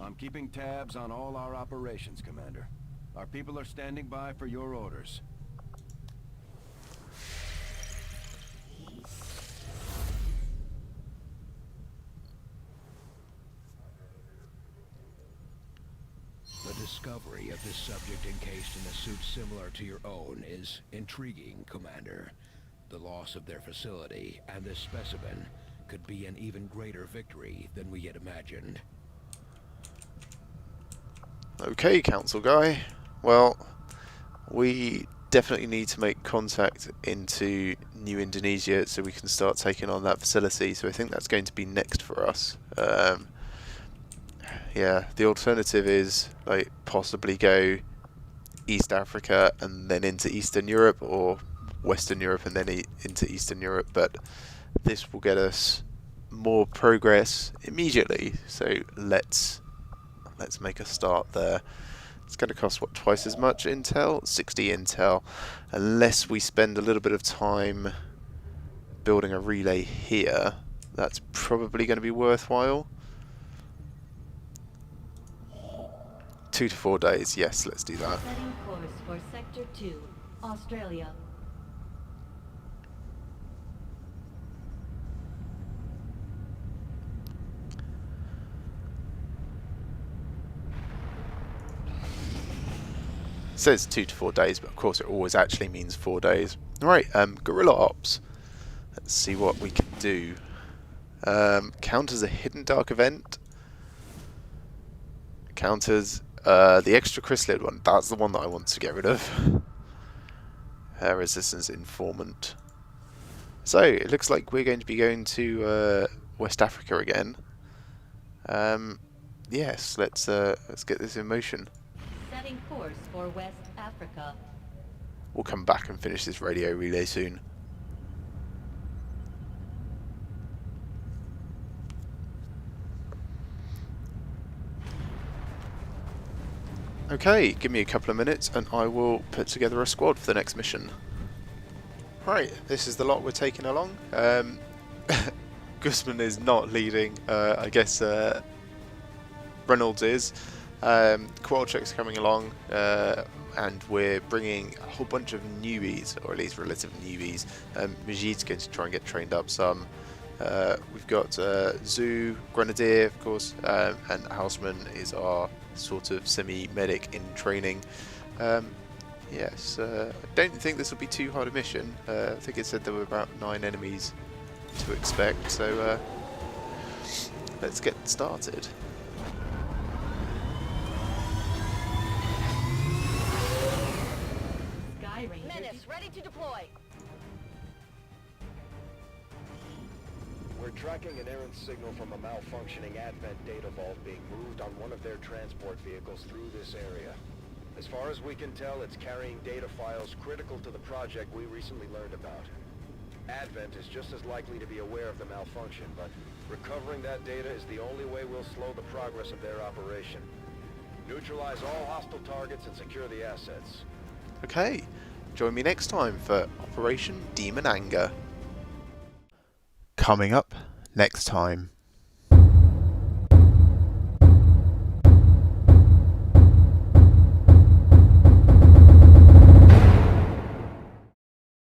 I'm keeping tabs on all our operations, Commander. Our people are standing by for your orders. The discovery of this subject encased in a suit similar to your own is intriguing, Commander. The loss of their facility and this specimen could be an even greater victory than we had imagined. Okay, Council Guy. Well, we definitely need to make contact into New Indonesia so we can start taking on that facility. So I think that's going to be next for us. Yeah, the alternative is like possibly go East Africa and then into Eastern Europe, or Western Europe and then into Eastern Europe. But this will get us more progress immediately. So let's make a start there. It's going to cost, what, twice as much intel? 60 intel. Unless we spend a little bit of time building a relay here, that's probably going to be worthwhile. 2 to 4 days, yes, let's do that. Setting course for Sector 2, Australia. It says 2 to 4 days, but of course it always actually means 4 days. Right, guerrilla ops. Let's see what we can do. Counters a hidden dark event. Counters the extra chrysalid one. That's the one that I want to get rid of. Resistance informant. So it looks like we're going to be going to West Africa again. Yes, let's get this in motion. Setting course for West Africa. We'll come back and finish this radio relay soon. Okay, give me a couple of minutes and I will put together a squad for the next mission. Right, this is the lot we're taking along. Guzman is not leading, I guess Reynolds is. Kowalczyk's coming along, and we're bringing a whole bunch of newbies, or at least relative newbies. Majid's going to try and get trained up some. We've got Zoo, Grenadier, of course, and Houseman is our sort of semi-medic in training. Yes, I don't think this will be too hard a mission. I think it said there were about 9 enemies to expect, so let's get started. Sky Ranger. Menace, ready to deploy. We're tracking an errant signal from a malfunctioning Advent data vault being moved on one of their transport vehicles through this area. As far as we can tell, it's carrying data files critical to the project we recently learned about. Advent is just as likely to be aware of the malfunction, but recovering that data is the only way we'll slow the progress of their operation. Neutralize all hostile targets and secure the assets. Okay, join me next time for Operation Demon Anger. Coming up next time.